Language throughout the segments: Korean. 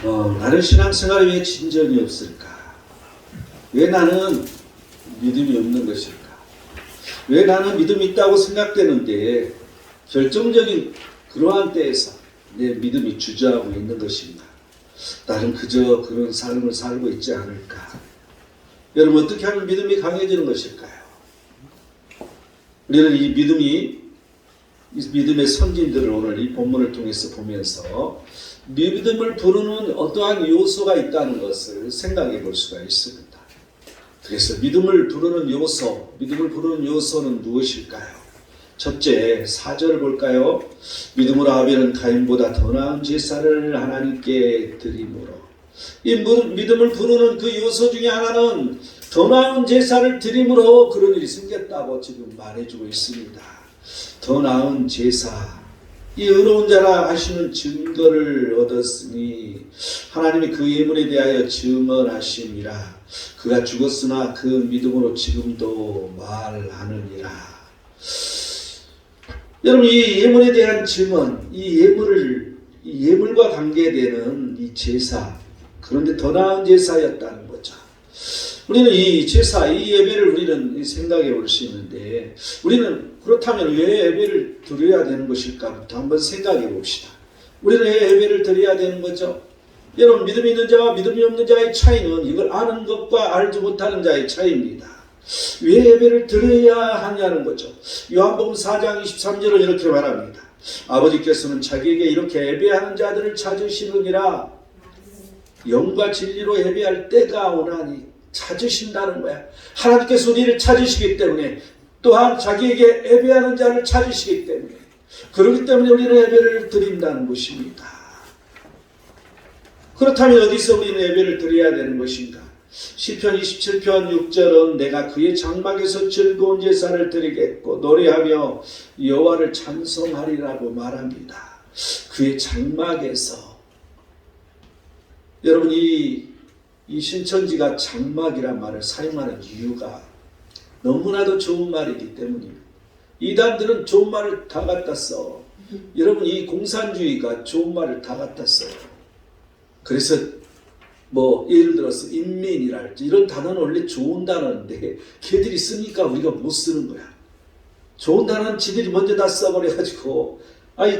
나는 신앙생활에 왜 진전이 없을까? 왜 나는 믿음이 없는 것일까? 왜 나는 믿음이 있다고 생각되는데 결정적인 그러한 때에서 내 믿음이 주저하고 있는 것인가? 나는 그저 그런 삶을 살고 있지 않을까? 여러분, 어떻게 하면 믿음이 강해지는 것일까요? 우리는 이 믿음의 선진들을 오늘 이 본문을 통해서 보면서 믿음을 부르는 어떠한 요소가 있다는 것을 생각해 볼 수가 있습니다. 그래서 믿음을 부르는 요소는 무엇일까요? 첫째, 4절을 볼까요? 믿음으로 아벨은 가인보다 더 나은 제사를 하나님께 드림으로. 이 믿음을 부르는 그 요소 중에 하나는 더 나은 제사를 드림으로 그런 일이 생겼다고 지금 말해주고 있습니다. 더 나은 제사, 이 의로운 자라 하시는 증거를 얻었으니 하나님이 그 예물에 대하여 증언하심이라. 그가 죽었으나 그 믿음으로 지금도 말하느니라. 여러분, 이 예물에 대한 증언, 이 예물과 관계되는 이 제사, 그런데 더 나은 제사였다는 거죠. 우리는 이 제사, 이 예배를 우리는 생각해 볼 수 있는데, 우리는 그렇다면 왜 예배를 드려야 되는 것일까부터 한번 생각해 봅시다. 우리는 왜 예배를 드려야 되는 거죠? 여러분, 믿음이 있는 자와 믿음이 없는 자의 차이는 이걸 아는 것과 알지 못하는 자의 차이입니다. 왜 예배를 드려야 하냐는 거죠. 요한복음 4장 23절은 이렇게 말합니다. 아버지께서는 자기에게 이렇게 예배하는 자들을 찾으시느니라. 영과 진리로 예배할 때가 오나니. 찾으신다는 거야. 하나님께서 우리를 찾으시기 때문에, 또한 자기에게 예배하는 자를 찾으시기 때문에, 그렇기 때문에 우리는 예배를 드린다는 것입니다. 그렇다면 어디서 우리는 예배를 드려야 되는 것인가? 시편 27편 6절은 내가 그의 장막에서 즐거운 제사를 드리겠고 노래하며 여호와를 찬송하리라고 말합니다. 그의 장막에서. 여러분, 이 신천지가 장막이란 말을 사용하는 이유가 너무나도 좋은 말이기 때문입니다. 이단들은 좋은 말을 다 갖다 써. 여러분, 이 공산주의가 좋은 말을 다 갖다 써요. 그래서 예를 들어서 인민이랄지 이런 단어는 원래 좋은 단어인데 걔들이 쓰니까 우리가 못 쓰는 거야. 좋은 단어는 지들이 먼저 다 써버려가지고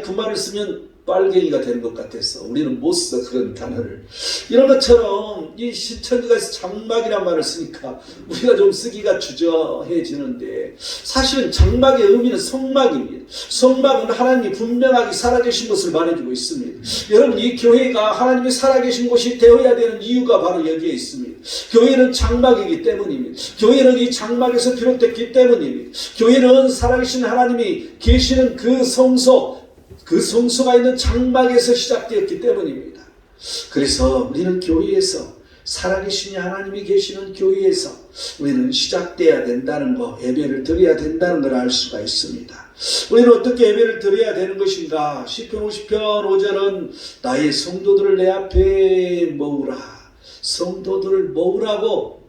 그 말을 쓰면 빨갱이가 되는 것 같아서 우리는 못 써, 그런 단어를. 이런 것처럼 이 신천지가 장막이란 말을 쓰니까 우리가 좀 쓰기가 주저해지는데, 사실은 장막의 의미는 성막입니다. 성막은 하나님이 분명하게 살아계신 것을 말해주고 있습니다. 여러분, 이 교회가 하나님이 살아계신 곳이 되어야 되는 이유가 바로 여기에 있습니다. 교회는 장막이기 때문입니다. 교회는 이 장막에서 비롯됐기 때문입니다. 교회는 살아계신 하나님이 계시는 그 성소가 있는 장막에서 시작되었기 때문입니다. 그래서 우리는 교회에서, 살아계신 하나님이 계시는 교회에서 우리는 시작돼야 된다는 거, 예배를 드려야 된다는 걸 알 수가 있습니다. 우리는 어떻게 예배를 드려야 되는 것인가? 시편 50편 5절은 나의 성도들을 내 앞에 모으라. 성도들을 모으라고,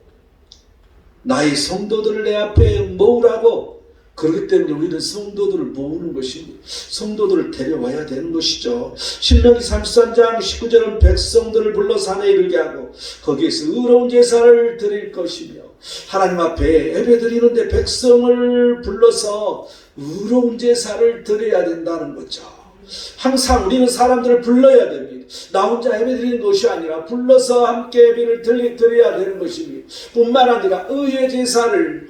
나의 성도들을 내 앞에 모으라고. 그렇기 때문에 우리는 성도들을 모으는 것입니다. 성도들을 데려와야 되는 것이죠. 신명기 33장 19절은 백성들을 불러 산에 이르게 하고 거기에서 의로운 제사를 드릴 것이며, 하나님 앞에 예배 드리는데 백성을 불러서 의로운 제사를 드려야 된다는 거죠. 항상 우리는 사람들을 불러야 됩니다. 나 혼자 예배 드리는 것이 아니라 불러서 함께 예배를 드려야 되는 것입니다. 뿐만 아니라 의의 제사를,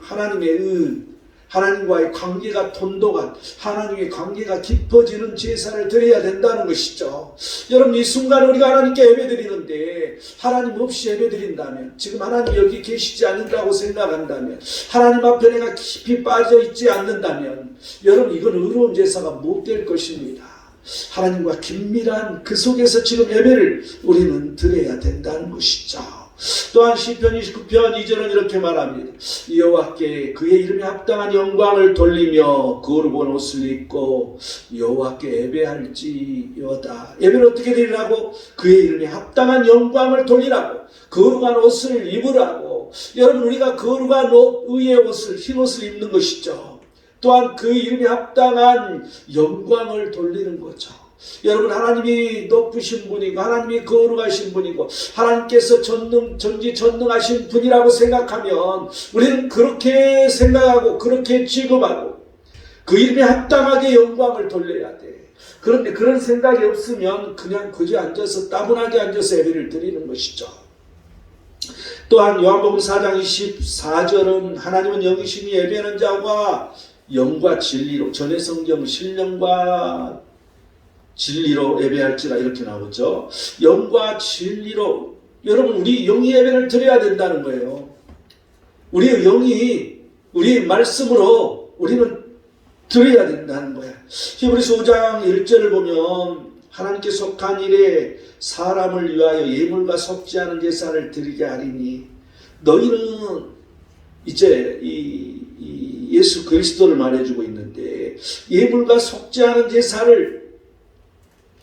하나님과의 관계가 돈독한, 하나님의 관계가 깊어지는 제사를 드려야 된다는 것이죠. 여러분, 이 순간 우리가 하나님께 예배드리는데 하나님 없이 예배드린다면, 지금 하나님 여기 계시지 않는다고 생각한다면, 하나님 앞에 내가 깊이 빠져있지 않는다면, 여러분, 이건 의로운 제사가 못 될 것입니다. 하나님과 긴밀한 그 속에서 지금 예배를 우리는 드려야 된다는 것이죠. 또한 시편 29편 2절은 이렇게 말합니다. 여호와께 그의 이름에 합당한 영광을 돌리며 거룩한 옷을 입고 여호와께 예배할지어다. 예배를 어떻게 드리라고? 그의 이름에 합당한 영광을 돌리라고, 거룩한 옷을 입으라고. 여러분, 우리가 거룩한 옷, 의의 옷을, 흰 옷을 입는 것이죠. 또한 그 이름에 합당한 영광을 돌리는 거죠. 여러분, 하나님이 높으신 분이고 하나님이 거룩하신 분이고 하나님께서 전지전능하신 분이라고 생각하면 우리는 그렇게 생각하고 그렇게 취급하고 그 이름에 합당하게 영광을 돌려야 돼. 그런데 그런 생각이 없으면 그냥 그저 앉아서 따분하게 앉아서 예배를 드리는 것이죠. 또한 요한복음 4장 24절은 하나님은 영이시니 예배하는 자와 영과 진리로, 전의 성경 신령과 진리로 예배할지라 이렇게 나오죠. 영과 진리로. 여러분, 우리 영이 예배를 드려야 된다는 거예요. 우리의 영이 우리 말씀으로 우리는 드려야 된다는 거야. 히브리서 5장 1절을 보면 하나님께 속한 일에 사람을 위하여 예물과 속지 않은 제사를 드리게 하리니 너희는 이제 이 예수 그리스도를 말해주고 있는데 예물과 속지 않은 제사를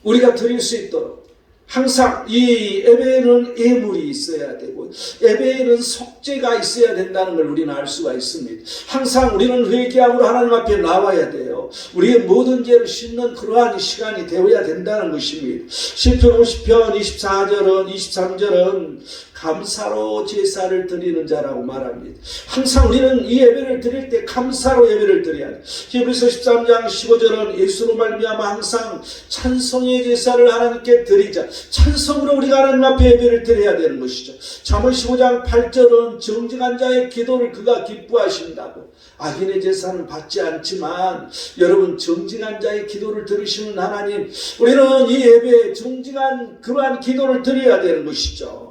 우리가 드릴 수 있도록 항상 이 예배에는 예물이 있어야 되고 예배에는 속죄가 있어야 된다는 걸 우리는 알 수가 있습니다. 항상 우리는 회개함으로 하나님 앞에 나와야 돼요. 우리의 모든 죄를 씻는 그러한 시간이 되어야 된다는 것입니다. 시편 50편 23절은 감사로 제사를 드리는 자라고 말합니다. 항상 우리는 이 예배를 드릴 때 감사로 예배를 드려야 돼요. 히브리서 13장 15절은 예수로 말미암아 항상 찬송의 제사를 하나님께 드리자. 찬송으로 우리가 하나님 앞에 예배를 드려야 되는 것이죠. 잠언 15장 8절은 정직한 자의 기도를 그가 기뻐하신다고. 악인의 제사는 받지 않지만 여러분, 정직한 자의 기도를 들으시는 하나님, 우리는 이 예배에 정직한 그러한 기도를 드려야 되는 것이죠.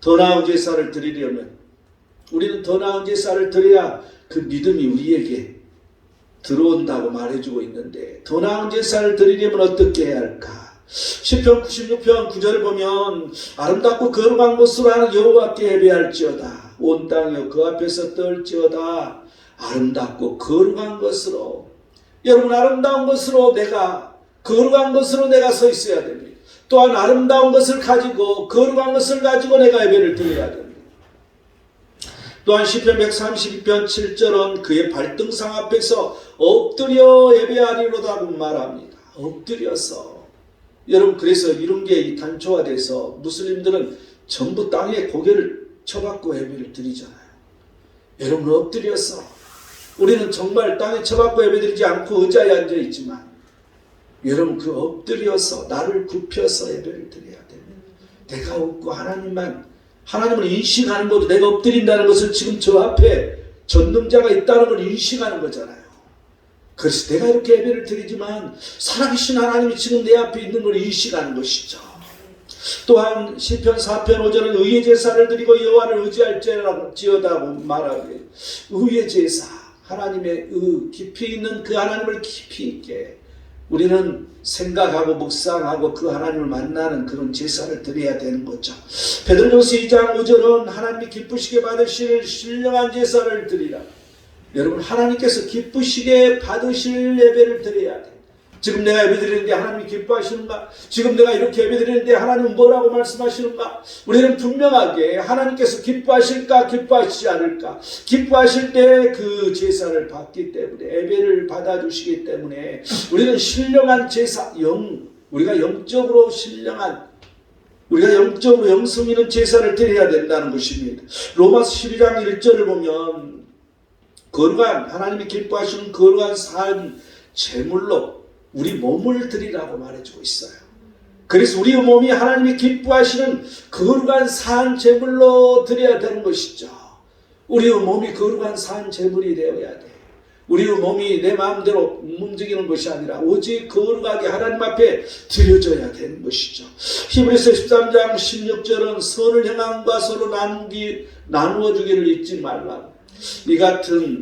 더 나은 제사를 드리려면 우리는 더 나은 제사를 드려야 그 믿음이 우리에게 들어온다고 말해주고 있는데 더 나은 제사를 드리려면 어떻게 해야 할까? 시편 96편 9절을 보면 아름답고 거룩한 곳으로 하는 여호와께 예배할지어다. 온 땅이여 그 앞에서 떨지어다. 아름답고 거룩한 것으로, 여러분, 아름다운 것으로 내가, 거룩한 것으로 내가 서 있어야 됩니다. 또한 아름다운 것을 가지고 거룩한 것을 가지고 내가 예배를 드려야 됩니다. 또한 시편 132편 7절은 그의 발등상 앞에서 엎드려 예배하리로다고 말합니다. 엎드려서. 여러분, 그래서 이런 게 단초화돼서 무슬림들은 전부 땅에 고개를 쳐박고 예배를 드리잖아요. 여러분, 엎드려서. 우리는 정말 땅에 쳐박고 예배드리지 않고 의자에 앉아있지만 여러분, 그 엎드려서 나를 굽혀서 예배를 드려야 됩니다. 내가 없고 하나님을 인식하는 것도 내가 엎드린다는 것을 지금 저 앞에 전능자가 있다는 걸 인식하는 거잖아요. 그래서 내가 이렇게 예배를 드리지만 살아계신 하나님이 지금 내 앞에 있는 걸 인식하는 것이죠. 또한 시편 4편 5절은 의의 제사를 드리고 여호와를 의지할지어다고 말하되 의의 제사, 하나님의 깊이 있는 그 하나님을 깊이 있게 우리는 생각하고 묵상하고 그 하나님을 만나는 그런 제사를 드려야 되는 거죠. 베드로전서 2장 5절은 하나님이 기쁘시게 받으실 신령한 제사를 드리라. 여러분, 하나님께서 기쁘시게 받으실 예배를 드려야 돼. 지금 내가 예배 드리는데 하나님이 기뻐하시는가? 지금 내가 이렇게 예배 드리는데 하나님은 뭐라고 말씀하시는가? 우리는 분명하게 하나님께서 기뻐하실까 기뻐하시지 않을까? 기뻐하실 때 그 제사를 받기 때문에, 예배를 받아주시기 때문에 우리는 신령한 제사, 우리가 영적으로 신령한, 우리가 영적으로 영성 있는 제사를 드려야 된다는 것입니다. 로마서 12장 1절을 보면 거룩한, 하나님이 기뻐하시는 거룩한 산 제물로 우리 몸을 드리라고 말해주고 있어요. 그래서 우리 몸이 하나님이 기뻐하시는 거룩한 산 제물로 드려야 되는 것이죠. 우리의 몸이 거룩한 산 제물이 되어야 돼. 우리의 몸이 내 마음대로 움직이는 것이 아니라 오직 거룩하게 하나님 앞에 드려져야 되는 것이죠. 히브리서 13장 16절은 선을 행함과 서로 나누어 주기를 잊지 말라.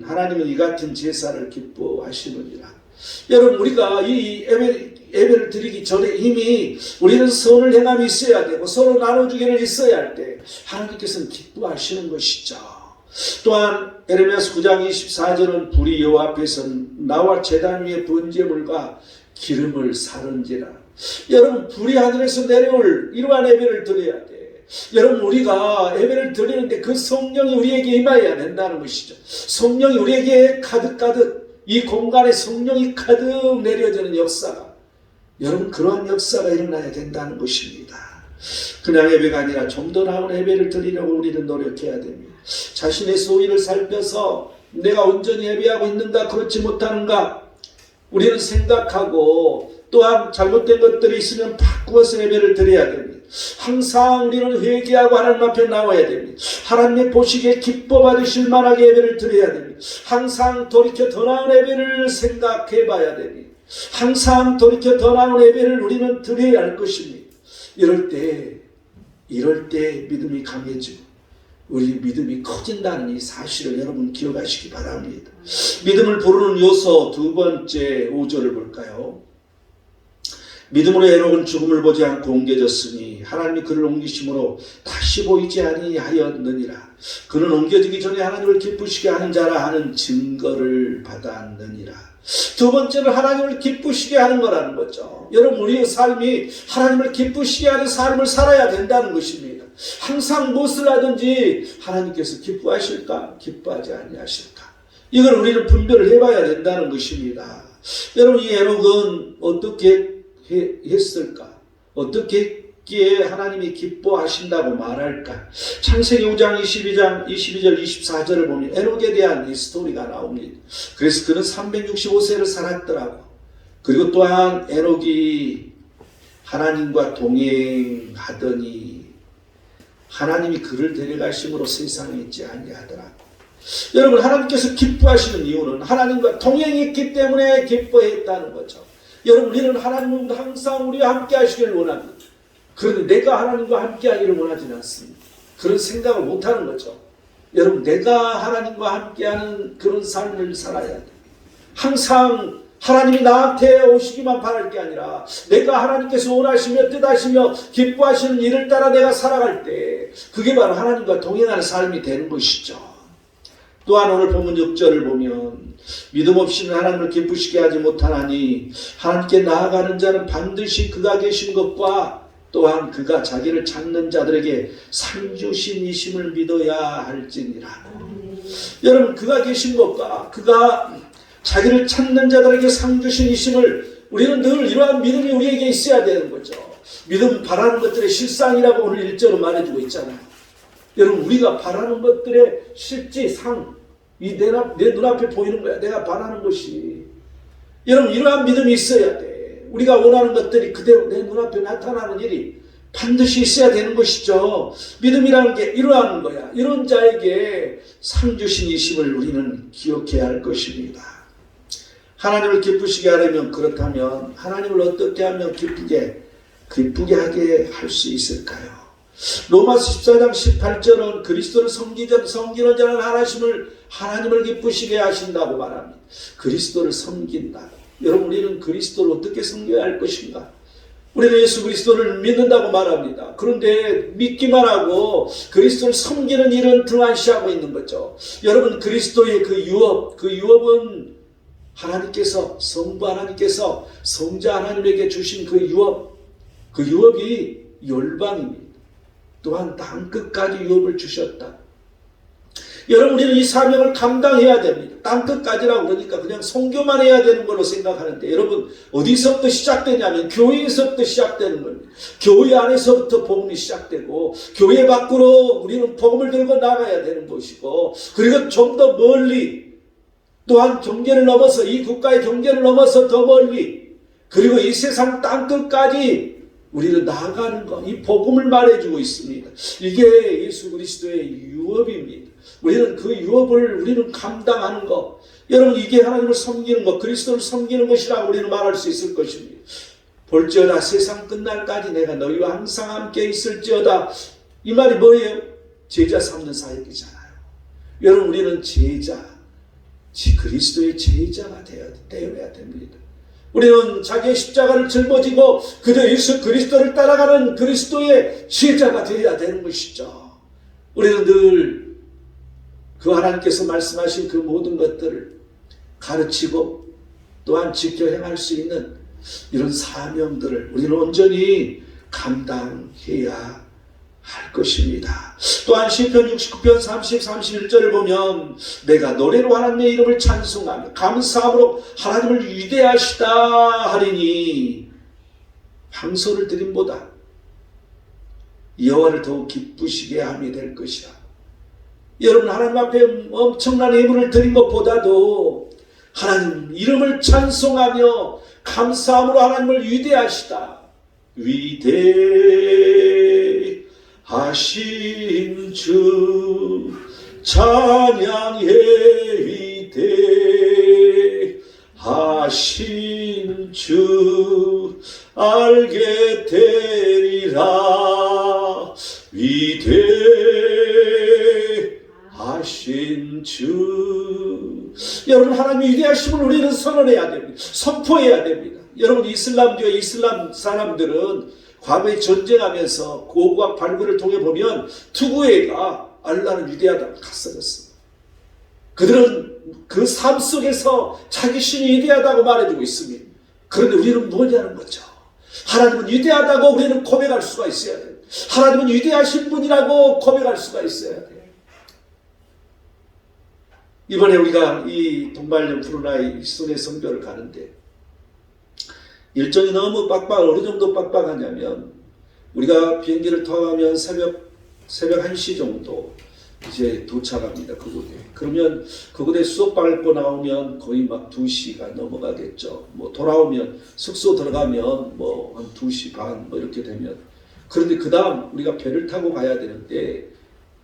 하나님은 이 같은 제사를 기뻐하시느니라. 여러분, 우리가 이 예배를 드리기 전에 이미 우리는 선을 행함이 있어야 되고 서로 나눠주기를 있어야 할 때 하나님께서는 기뻐하시는 것이죠. 또한 에레미야서 9장 24절은 불이 여호와 앞에서 나와 제단 위에 번제물과 기름을 사른지라. 여러분, 불이 하늘에서 내려올 이러한 예배를 드려야 돼. 여러분, 우리가 예배를 드리는데 그 성령이 우리에게 임하여야 된다는 것이죠. 성령이 우리에게 가득 이 공간에 성령이 가득 내려지는 역사가 여러분 그러한 역사가 일어나야 된다는 것입니다. 그냥 예배가 아니라 좀 더 나은 예배를 드리려고 우리는 노력해야 됩니다. 자신의 소위를 살펴서 내가 온전히 예배하고 있는가 그렇지 못하는가 우리는 생각하고 또한 잘못된 것들이 있으면 바꾸어서 예배를 드려야 됩니다. 항상 우리는 회개하고 하나님 앞에 나와야 됩니다. 하나님의 보시기에 기뻐 받으실 만하게 예배를 드려야 됩니다. 항상 돌이켜 더 나은 예배를 생각해 봐야 됩니다. 항상 돌이켜 더 나은 예배를 우리는 드려야 할 것입니다. 이럴 때 믿음이 강해지고 우리 믿음이 커진다는 이 사실을 여러분 기억하시기 바랍니다. 믿음을 부르는 요소 두 번째 5절을 볼까요? 믿음으로 에녹은 죽음을 보지 않고 옮겨졌으니 하나님이 그를 옮기심으로 다시 보이지 아니하였느니라. 그는 옮겨지기 전에 하나님을 기쁘시게 하는 자라 하는 증거를 받았느니라. 두 번째는 하나님을 기쁘시게 하는 거라는 거죠. 여러분 우리의 삶이 하나님을 기쁘시게 하는 삶을 살아야 된다는 것입니다. 항상 무엇을 하든지 하나님께서 기뻐하실까 기뻐하지 아니하실까 이걸 우리는 분별을 해봐야 된다는 것입니다. 여러분 이 에녹은 어떻게 했을까? 어떻게 했기에 하나님이 기뻐하신다고 말할까? 창세기 5장 22절 24절을 보면 에녹에 대한 이 스토리가 나옵니다. 그래서 그는 365세를 살았더라고. 그리고 또한 에녹이 하나님과 동행하더니 하나님이 그를 데려가심으로 세상에 있지 아니하더라고. 여러분 하나님께서 기뻐하시는 이유는 하나님과 동행했기 때문에 기뻐했다는 거죠. 여러분 우리는 하나님은 항상 우리와 함께 하시기를 원합니다. 그런데 내가 하나님과 함께 하기를 원하지는 않습니다. 그런 생각을 못하는 거죠. 여러분 내가 하나님과 함께하는 그런 삶을 살아야 돼요. 항상 하나님이 나한테 오시기만 바랄 게 아니라 내가 하나님께서 원하시며 뜻하시며 기뻐하시는 일을 따라 내가 살아갈 때 그게 바로 하나님과 동행하는 삶이 되는 것이죠. 또한 오늘 본문 6절을 보면 믿음 없이는 하나님을 기쁘시게 하지 못하나니 하나님께 나아가는 자는 반드시 그가 계신 것과 또한 그가 자기를 찾는 자들에게 상 주신 이심을 믿어야 할지니라. 여러분 그가 계신 것과 그가 자기를 찾는 자들에게 상 주신 이심을 우리는 늘 이러한 믿음이 우리에게 있어야 되는 거죠. 믿음 바라는 것들의 실상이라고 오늘 1절은 말해주고 있잖아요. 여러분 우리가 바라는 것들의 실제 상 내 눈앞에 보이는 거야. 내가 바라는 것이. 여러분 이러한 믿음이 있어야 돼. 우리가 원하는 것들이 그대로 내 눈앞에 나타나는 일이 반드시 있어야 되는 것이죠. 믿음이라는 게 이러한 거야. 이런 자에게 상 주신 이심을 우리는 기억해야 할 것입니다. 하나님을 기쁘시게 하려면 그렇다면 하나님을 어떻게 하면 기쁘게 하게 할 수 있을까요? 로마서 14장 18절은 그리스도를 섬기는 자는 하나님을 기쁘시게 하신다고 말합니다. 그리스도를 섬긴다고. 여러분 우리는 그리스도를 어떻게 섬겨야 할 것인가? 우리는 예수 그리스도를 믿는다고 말합니다. 그런데 믿기만 하고 그리스도를 섬기는 일은 등한시하고 있는 거죠. 여러분 그리스도의 그 유업은 하나님께서 성부 하나님께서 성자 하나님에게 주신 그 유업이 열방입니다. 또한 땅끝까지 유업을 주셨다. 여러분 우리는 이 사명을 감당해야 됩니다. 땅끝까지라고 그러니까 그냥 선교만 해야 되는 걸로 생각하는데 여러분 어디서부터 시작되냐면 교회에서부터 시작되는 겁니다. 교회 안에서부터 복음이 시작되고 교회 밖으로 우리는 복음을 들고 나가야 되는 것이고 그리고 좀 더 멀리 또한 경계를 넘어서 이 국가의 경계를 넘어서 더 멀리 그리고 이 세상 땅끝까지 우리는 나아가는 것, 이 복음을 말해주고 있습니다. 이게 예수 그리스도의 유업입니다. 우리는 그 유업을 우리는 감당하는 것. 여러분 이게 하나님을 섬기는 것, 그리스도를 섬기는 것이라고 우리는 말할 수 있을 것입니다. 볼지어다 세상 끝날까지 내가 너희와 항상 함께 있을지어다. 이 말이 뭐예요? 제자 삼는 사역이잖아요. 여러분 우리는 그리스도의 제자가 되어야 됩니다. 우리는 자기의 십자가를 짊어지고 그저 예수 그리스도를 따라가는 그리스도의 제자가 되어야 되는 것이죠. 우리는 늘 그 하나님께서 말씀하신 그 모든 것들을 가르치고 또한 지켜 행할 수 있는 이런 사명들을 우리는 온전히 감당해야 할 것입니다. 또한 시편 69편 30, 31절을 보면 내가 노래로 하나님의 이름을 찬송하며 감사함으로 하나님을 위대하시다 하리니 황소를 드림보다 여호와를 더욱 기쁘시게 함이 될 것이라. 여러분, 하나님 앞에 엄청난 예물을 드린 것보다도 하나님 이름을 찬송하며 감사함으로 하나님을 위대하시다, 위대하신 주 찬양해, 위대하신 주 알게 되리라, 위대하신 주. 여러분, 하나님의 위대하심을 우리는 선언해야 됩니다. 선포해야 됩니다. 여러분, 이슬람교 이슬람 사람들은 과거에 전쟁하면서 고고학 발굴을 통해 보면 투구에가 알라는 위대하다고 갔어졌습니다. 그들은 그 삶 속에서 자기 신이 위대하다고 말해주고 있습니다. 그런데 우리는 뭐냐는 거죠. 하나님은 위대하다고 우리는 고백할 수가 있어야 돼요. 하나님은 위대하신 분이라고 고백할 수가 있어야 돼요. 이번에 우리가 이 동말년 브루나이 순회 선교를 가는데 일정이 너무 어느 정도 빡빡하냐면, 우리가 비행기를 타면 새벽 1시 정도 이제 도착합니다. 그곳에. 그러면 그곳에 수업 밟고 나오면 거의 막 2시가 넘어가겠죠. 뭐 돌아오면 숙소 들어가면 뭐 한 2시 반 뭐 이렇게 되면, 그런데 그 다음 우리가 배를 타고 가야 되는데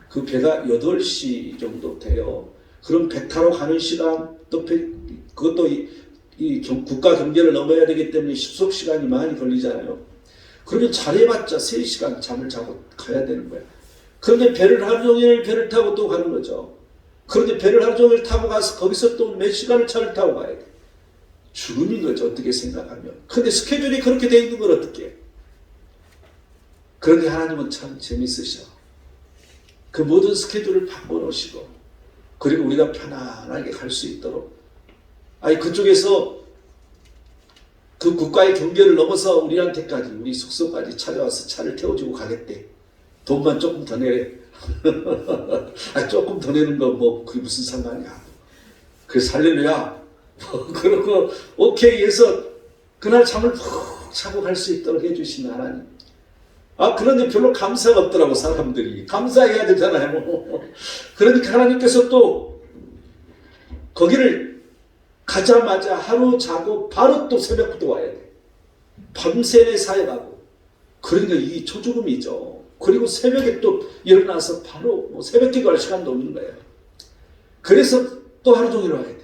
그 배가 8시 정도 돼요. 그럼 배 타러 가는 시간, 또 그것도 이 국가 경계를 넘어야 되기 때문에 숙소 시간이 많이 걸리잖아요. 그러면 잘해봤자 3시간 잠을 자고 가야 되는 거야. 그런데 배를 하루 종일 배를 타고 또 가는 거죠. 그런데 배를 하루 종일 타고 가서 거기서 또 몇 시간을 차를 타고 가야 돼. 죽음인 거죠, 어떻게 생각하면. 근데 스케줄이 그렇게 돼 있는 걸 어떻게 해. 그런데 하나님은 참 재밌으셔. 그 모든 스케줄을 바꿔놓으시고, 그리고 우리가 편안하게 갈 수 있도록, 그쪽에서 그 국가의 경계를 넘어서 우리한테까지, 우리 숙소까지 찾아와서 차를 태워주고 가겠대. 돈만 조금 더 내래. 조금 더 내는 거 뭐 그게 무슨 상관이야. 그래서 할렐루야. 그러고 오케이 해서 그날 잠을 푹 자고 갈 수 있도록 해주신 하나님. 그런데 별로 감사가 없더라고, 사람들이. 감사해야 되잖아요. 그러니까 하나님께서 또 거기를 가자마자 하루 자고 바로 또 새벽부터 와야 돼. 밤새내 사역하고. 그러니까 이 초죽음이죠. 그리고 새벽에 또 일어나서 바로 뭐 새벽 기도할 시간도 없는 거예요. 그래서 또 하루 종일 와야 돼.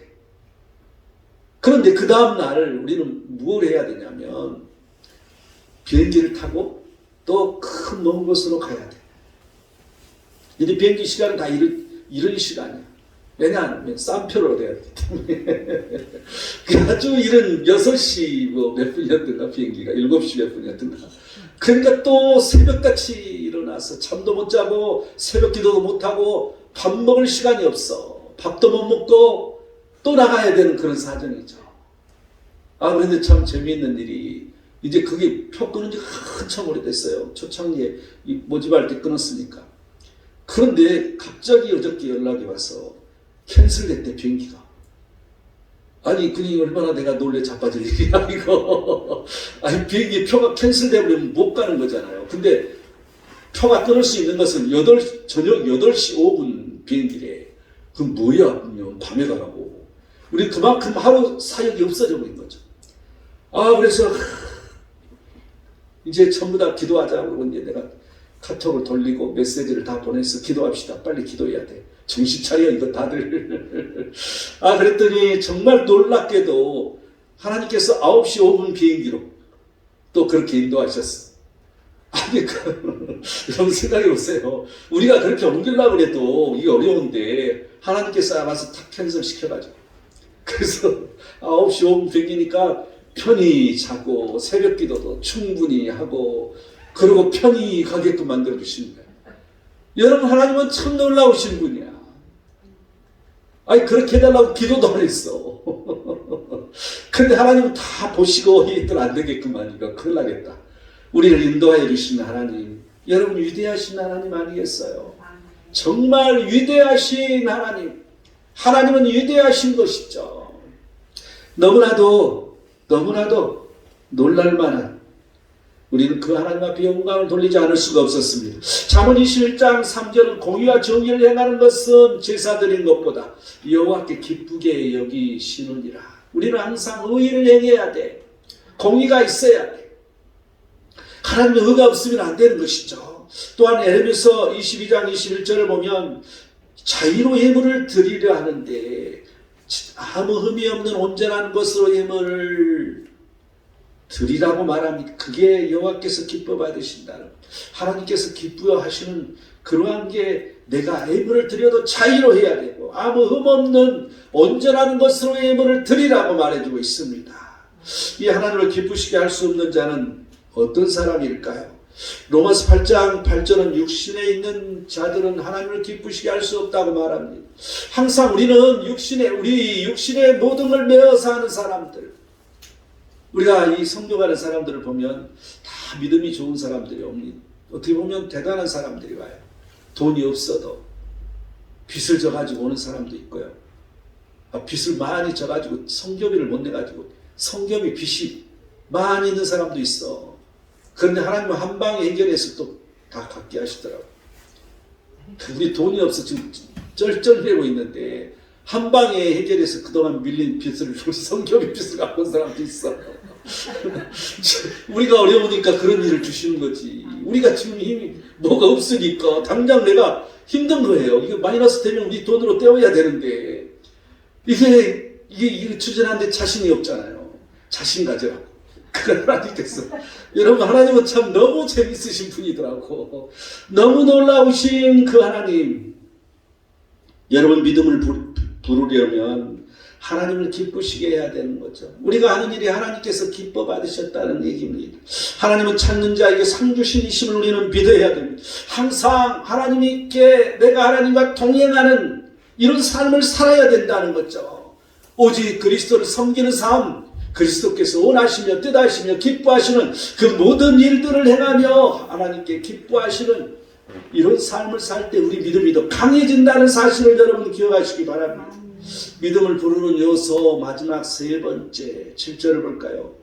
그런데 그 다음날 우리는 뭘 해야 되냐면 비행기를 타고 또 큰 먼 곳으로 가야 돼. 이 비행기 시간은 다 이른 시간이야. 왜냐하면 싼 표로 얻어야 되기 때문에. 아주 이른 6시 몇 분이었던가, 비행기가 7시 몇 분이었던가. 그러니까 또 새벽같이 일어나서 잠도 못 자고 새벽 기도도 못하고 밥 먹을 시간이 없어. 밥도 못 먹고 또 나가야 되는 그런 사정이죠. 그런데 참 재미있는 일이, 이제 그게 표 끊은 지 한참 오래됐어요. 초창기에 모집할 때 끊었으니까. 그런데 갑자기 어저께 연락이 와서 캔슬됐대, 비행기가. 그니 얼마나 내가 놀래 자빠질 일이야, 이거. 비행기 표가 캔슬되면 못 가는 거잖아요. 근데 표가 끊을 수 있는 것은 저녁 8시 5분 비행기래. 그럼 뭐야, 그러면 밤에 가라고. 우리 그만큼 하루 사역이 없어져 버린 거죠. 그래서 이제 전부 다 기도하자고 그러고 이제 내가 카톡을 돌리고 메시지를 다 보내서 기도합시다. 빨리 기도해야 돼. 정신 차려, 이거 다들. 그랬더니 정말 놀랍게도 하나님께서 9시 5분 비행기로 또 그렇게 인도하셨어. 여러분 생각해 보세요. 우리가 그렇게 옮기려고 해도 이게 어려운데 하나님께서 알아서 탁 캔슬 시켜가지고. 그래서 9시 5분 비행기니까 편히 자고 새벽 기도도 충분히 하고 그리고 편히 가게끔 만들어 주시는 거예요. 여러분, 하나님은 참 놀라우신 분이야. 그렇게 해달라고 기도도 안 했어. 근데 하나님은 다 보시고 이들 안 되겠구만. 이거 큰일 나겠다. 우리를 인도하여 주시는 하나님, 여러분 위대하신 하나님 아니겠어요? 정말 위대하신 하나님. 하나님은 위대하신 것이죠. 너무나도 놀랄만한 우리는 그 하나님 앞에 영광을 돌리지 않을 수가 없었습니다. 잠언 21장 3절은 공의와 정의를 행하는 것은 제사 드린 것보다 여호와께 기쁘게 여기시느니라. 우리는 항상 의를 행해야 돼. 공의가 있어야 돼. 하나님의 의가 없으면 안 되는 것이죠. 또한 에레미서 22장 21절을 보면 자의로 예물을 드리려 하는데 아무 흠이 없는 온전한 것으로 예물을 드리라고 말합니다. 그게 여호와께서 기뻐 받으신다는, 하나님께서 기뻐하시는 그러한 게 내가 예물을 드려도 자의로 해야 되고 아무 흠 없는 온전한 것으로 예물을 드리라고 말해주고 있습니다. 이 하나님을 기쁘시게 할 수 없는 자는 어떤 사람일까요? 로마서 8장 8절은 육신에 있는 자들은 하나님을 기쁘시게 할 수 없다고 말합니다. 항상 우리는 우리 육신의 모든 걸 메어 사는 사람들, 우리가 이 성경하는 사람들을 보면 다 믿음이 좋은 사람들이 옵니다. 어떻게 보면 대단한 사람들이 와요. 돈이 없어도 빚을 져가지고 오는 사람도 있고요. 빚을 많이 져가지고 성교비를 못 내가지고 성교비 빚이 많이 있는 사람도 있어. 그런데 하나님은 한 방에 해결해서 또 다 갚게 하시더라고요. 우리 돈이 없어 지금 쩔쩔매고 있는데 한 방에 해결해서 그동안 밀린 빚을 우리 성교비 빚을 갚은 사람도 있어. 우리가 어려우니까 그런 일을 주시는 거지. 우리가 지금 힘이 뭐가 없으니까 당장 내가 힘든 거예요. 이게 마이너스 되면 우리 돈으로 떼어야 되는데 이게 추진하는데 자신이 없잖아요. 자신 가져라고. 그걸 하나님께서, 여러분 하나님은 참 너무 재밌으신 분이더라고. 너무 놀라우신 그 하나님, 여러분 믿음을 부르려면 하나님을 기쁘시게 해야 되는 거죠. 우리가 하는 일이 하나님께서 기뻐 받으셨다는 얘기입니다. 하나님은 찾는 자에게 상 주신이심을 우리는 믿어야 됩니다. 항상 하나님께 내가 하나님과 동행하는 이런 삶을 살아야 된다는 거죠. 오직 그리스도를 섬기는 삶, 그리스도께서 원하시며 뜻하시며 기뻐하시는 그 모든 일들을 행하며 하나님께 기뻐하시는 이런 삶을 살 때 우리 믿음이 더 강해진다는 사실을 여러분 기억하시기 바랍니다. 믿음을 부르는 요소 마지막 세 번째 7절을 볼까요?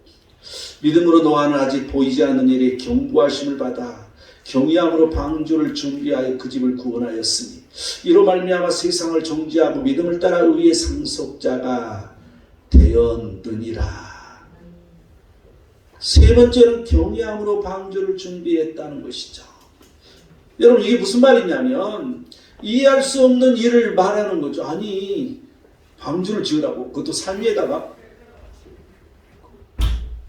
믿음으로 노아는 아직 보이지 않는 일에 경고하심을 받아 경외함으로 방주를 준비하여 그 집을 구원하였으니 이로 말미암아 세상을 정죄하고 믿음을 따라 의의 상속자가 되었느니라. 세 번째는 경외함으로 방주를 준비했다는 것이죠. 여러분 이게 무슨 말이냐면 이해할 수 없는 일을 말하는 거죠. 아니 방주를 지으라고, 그것도 산 위에다가?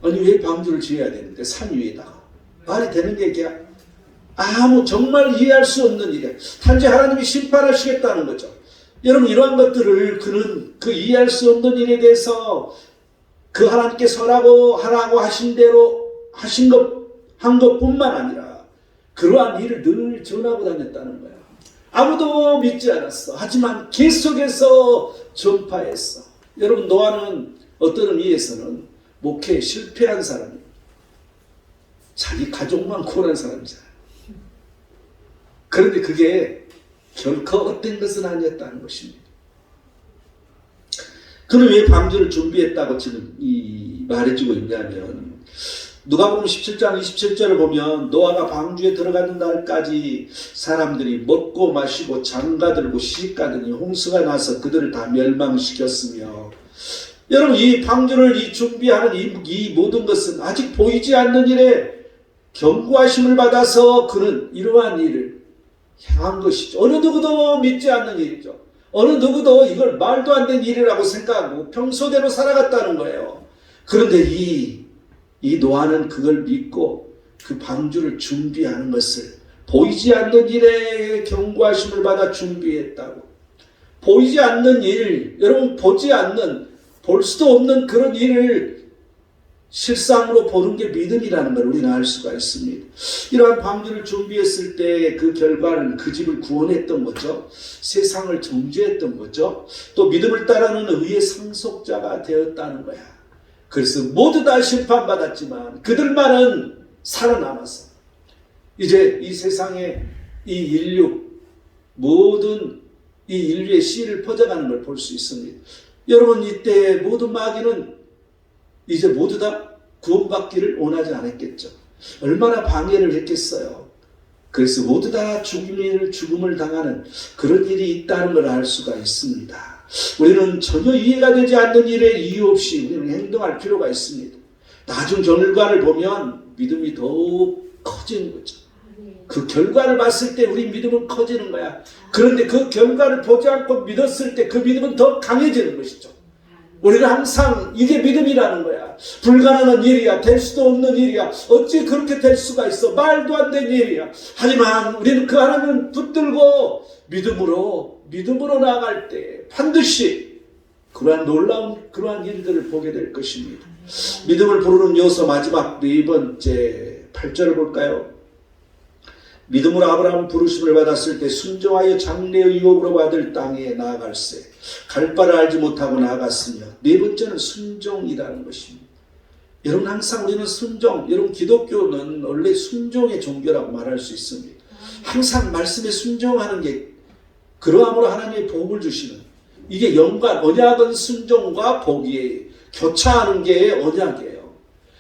아니 왜 방주를 지어야 되는데 산 위에다가? 말이 되는 얘기야? 정말 이해할 수 없는 일이야. 단지 하나님이 심판하시겠다는 거죠. 여러분 이러한 것들을 그는 그 이해할 수 없는 일에 대해서 그 하나님께 하라고 하신 대로 한 것뿐만 아니라 그러한 일을 늘 전하고 다녔다는 거야. 아무도 믿지 않았어. 하지만 계속해서 전파했어. 여러분 노아는 어떤 의미에서는 목회에 실패한 사람이에요. 자기 가족만 구원한 사람이잖아요. 그런데 그게 결코 헛된 것은 아니었다는 것입니다. 그는 왜 방주를 준비했다고 지금 말해주고 있냐면 누가복음 17장 27절을 보면 노아가 방주에 들어가는 날까지 사람들이 먹고 마시고 장가들고 시집가더니 홍수가 나서 그들을 다 멸망시켰으며, 여러분 이 방주를 준비하는 이 모든 것은 아직 보이지 않는 일에 경고하심을 받아서 그는 이러한 일을 행한 것이죠. 어느 누구도 믿지 않는 일이죠. 어느 누구도 이걸 말도 안 되는 일이라고 생각하고 평소대로 살아갔다는 거예요. 그런데 이 노아는 그걸 믿고 그 방주를 준비하는 것을 보이지 않는 일에 경고하심을 받아 준비했다고. 보이지 않는 일, 여러분 볼 수도 없는 그런 일을 실상으로 보는 게 믿음이라는 걸 우리는 알 수가 있습니다. 이러한 방주를 준비했을 때 그 결과는 그 집을 구원했던 거죠. 세상을 정죄했던 거죠. 또 믿음을 따르는 의의 상속자가 되었다는 거야. 그래서 모두 다 심판받았지만 그들만은 살아남았어. 이제 이 세상에 이 인류, 모든 이 인류의 씨를 퍼져가는 걸 볼 수 있습니다. 여러분 이때 모든 마귀는 이제 모두 다 구원받기를 원하지 않았겠죠. 얼마나 방해를 했겠어요. 그래서 모두 다 죽음을 당하는 그런 일이 있다는 걸 알 수가 있습니다. 우리는 전혀 이해가 되지 않는 일에 이유 없이 우리는 행동할 필요가 있습니다. 나중 결과를 보면 믿음이 더욱 커지는 거죠. 그 결과를 봤을 때 우리 믿음은 커지는 거야. 그런데 그 결과를 보지 않고 믿었을 때 그 믿음은 더 강해지는 것이죠. 우리는 항상 이게 믿음이라는 거야. 불가능한 일이야. 될 수도 없는 일이야. 어찌 그렇게 될 수가 있어. 말도 안 되는 일이야. 하지만 우리는 그 하나님을 붙들고 믿음으로 나아갈 때 반드시 그러한 놀라운 그러한 일들을 보게 될 것입니다. 믿음을 부르는 요소 마지막 네 번째 8절을 볼까요? 믿음으로 아브라함은 부르심을 받았을 때 순종하여 장래의 유업으로 받을 땅에 나아갈세 갈 바를 알지 못하고 나아갔으며 네 번째는 순종이라는 것입니다. 여러분 항상 우리는 순종, 여러분 기독교는 원래 순종의 종교라고 말할 수 있습니다. 항상 말씀에 순종하는 게 그러함으로 하나님의 복을 주시는 이게 언약은 순종과 복이 교차하는 게 언약이에요.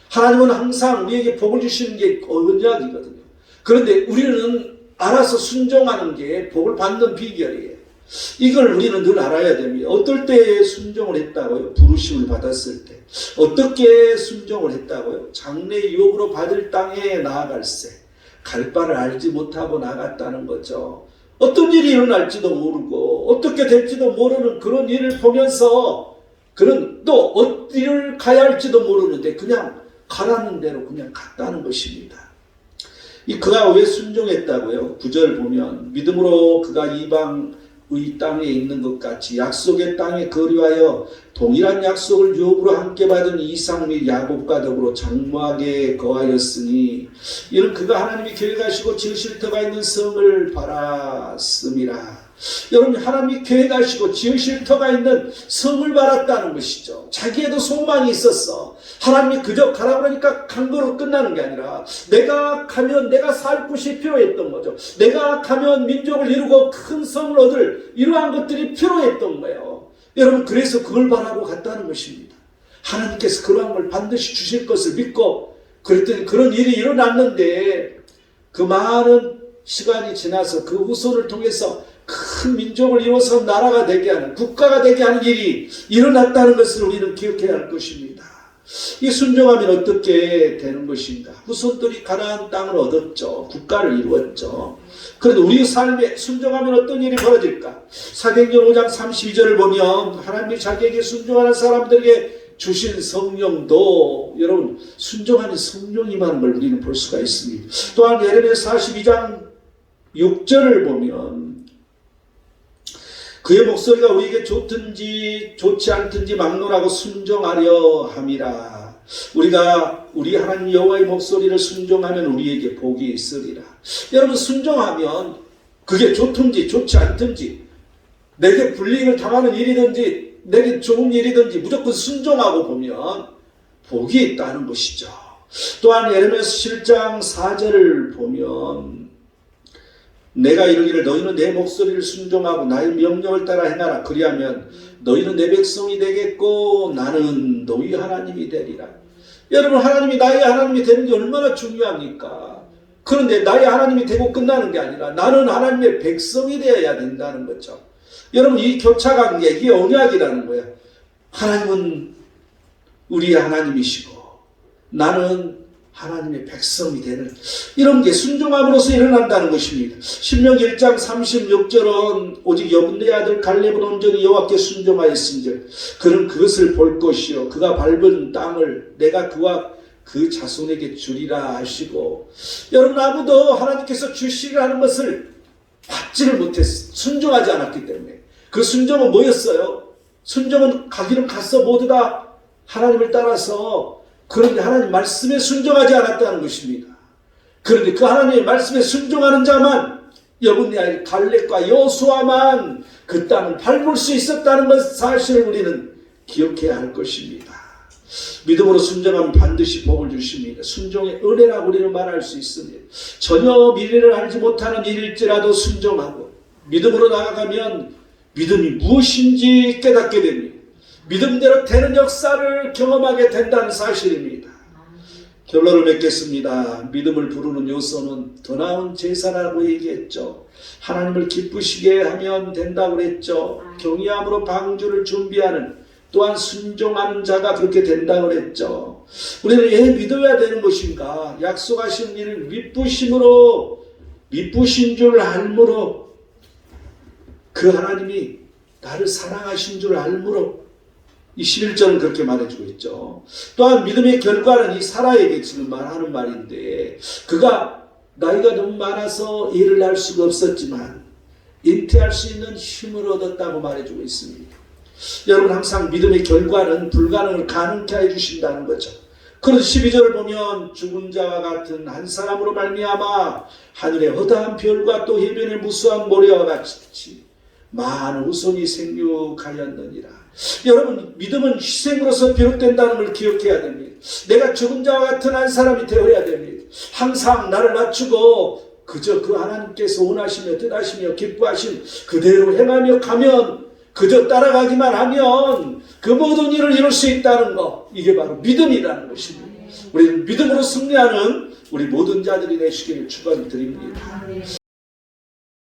하나님은 항상 우리에게 복을 주시는 게 언약이거든요. 그런데 우리는 알아서 순종하는 게 복을 받는 비결이에요. 이걸 우리는 늘 알아야 됩니다. 어떨 때 순종을 했다고요? 부르심을 받았을 때. 어떻게 순종을 했다고요? 장래 유업으로 받을 땅에 나아갈세. 갈 바를 알지 못하고 나갔다는 거죠. 어떤 일이 일어날지도 모르고 어떻게 될지도 모르는 그런 일을 보면서 그런 또 어디를 가야 할지도 모르는데 그냥 가라는 대로 그냥 갔다는 것입니다. 그가 왜 순종했다고요? 9절 보면 믿음으로 그가 이방의 땅에 있는 것 같이 약속의 땅에 거류하여 동일한 약속을 유업으로 함께 받은 이삭 및 야곱과 더불어 장막에 거하였으니 이는 그가 하나님이 계획하시고 지으실 터가 있는 성을 바랐음이라. 여러분 하나님이 계획하시고 지으실 터가 있는 성을 바랐다는 것이죠. 자기에도 소망이 있었어. 하나님이 그저 가라 그러니까 간 거로 끝나는 게 아니라 내가 가면 내가 살 곳이 필요했던 거죠. 내가 가면 민족을 이루고 큰 성을 얻을 이러한 것들이 필요했던 거예요. 여러분 그래서 그걸 바라고 갔다는 것입니다. 하나님께서 그러한 걸 반드시 주실 것을 믿고 그랬더니 그런 일이 일어났는데 그 많은 시간이 지나서 그 후손을 통해서 큰 민족을 이루어서 나라가 되게 하는 국가가 되게 하는 일이 일어났다는 것을 우리는 기억해야 할 것입니다. 이 순종하면 어떻게 되는 것인가? 후손들이 가나안 땅을 얻었죠. 국가를 이루었죠. 그런데 우리 삶에 순종하면 어떤 일이 벌어질까? 사도행전 5장 32절을 보면 하나님이 자기에게 순종하는 사람들에게 주신 성령도 여러분 순종하는 성령이 임하는 걸 우리는 볼 수가 있습니다. 또한 예레미야 42장 6절을 보면 그의 목소리가 우리에게 좋든지 좋지 않든지 막론하고 순종하려 함이라. 우리가 우리 하나님 여호와의 목소리를 순종하면 우리에게 복이 있으리라. 여러분 순종하면 그게 좋든지 좋지 않든지 내게 불이익을 당하는 일이든지 내게 좋은 일이든지 무조건 순종하고 보면 복이 있다는 것이죠. 또한 예레미야서 7장 4절을 보면 내가 이르기를 너희는 내 목소리를 순종하고 나의 명령을 따라 행하라. 그리하면 너희는 내 백성이 되겠고 나는 너희 하나님이 되리라. 여러분 하나님이 나의 하나님이 되는 게 얼마나 중요합니까? 그런데 나의 하나님이 되고 끝나는 게 아니라 나는 하나님의 백성이 되어야 된다는 거죠. 여러분 이 교차관계 이게 언약이라는 거예요. 하나님은 우리의 하나님이시고 나는 하나님의 백성이 되는 이런 게 순종함으로써 일어난다는 것입니다. 신명기 1장 36절은 오직 여분네 아들 갈렙은 온전히 여호와께 순종하였은즉 그는 그것을 볼 것이요 그가 밟은 땅을 내가 그와 그 자손에게 주리라 하시고 여러분 아무도 하나님께서 주시라는 것을 받지를 못했어. 순종하지 않았기 때문에. 그 순종은 뭐였어요? 순종은 가기는 갔어. 모두 다 하나님을 따라서 그런데 하나님 말씀에 순종하지 않았다는 것입니다. 그런데 그 하나님의 말씀에 순종하는 자만 여분네 아들 갈렙과 여호수아만 그 땅을 밟을 수 있었다는 것 사실을 우리는 기억해야 할 것입니다. 믿음으로 순종하면 반드시 복을 주십니다. 순종의 은혜라고 우리는 말할 수 있습니다. 전혀 미래를 알지 못하는 일일지라도 순종하고 믿음으로 나아가면 믿음이 무엇인지 깨닫게 됩니다. 믿음대로 되는 역사를 경험하게 된다는 사실입니다. 결론을 맺겠습니다. 믿음을 부르는 요소는 더 나은 제사라고 얘기했죠. 하나님을 기쁘시게 하면 된다고 그랬죠. 경외함으로 방주를 준비하는, 또한 순종하는 자가 그렇게 된다고 그랬죠. 우리는 왜 믿어야 되는 것인가? 약속하신 일을 미쁘신 줄 알므로, 그 하나님이 나를 사랑하신 줄 알므로, 이 11절은 그렇게 말해주고 있죠. 또한 믿음의 결과는 이 사라에게 지금 말하는 말인데, 그가 나이가 너무 많아서 일을 할 수가 없었지만 잉태할 수 있는 힘을 얻었다고 말해주고 있습니다. 여러분, 항상 믿음의 결과는 불가능을 가능케 해주신다는 거죠. 그래서 12절을 보면 죽은 자와 같은 한 사람으로 말미암아 하늘의 허다한 별과 또 해변의 무수한 모래와 같이 많은 후손이 생육하였느니라. 여러분, 믿음은 희생으로서 비롯된다는 걸 기억해야 됩니다. 내가 죽은 자와 같은 한 사람이 되어야 됩니다. 항상 나를 낮추고 그저 그 하나님께서 원하시며 뜻하시며 기뻐하신 그대로 행하며 가면, 그저 따라가기만 하면 그 모든 일을 이룰 수 있다는 것, 이게 바로 믿음이라는 것입니다. 우리는 믿음으로 승리하는 우리 모든 자들이 되시기를 축원드립니다.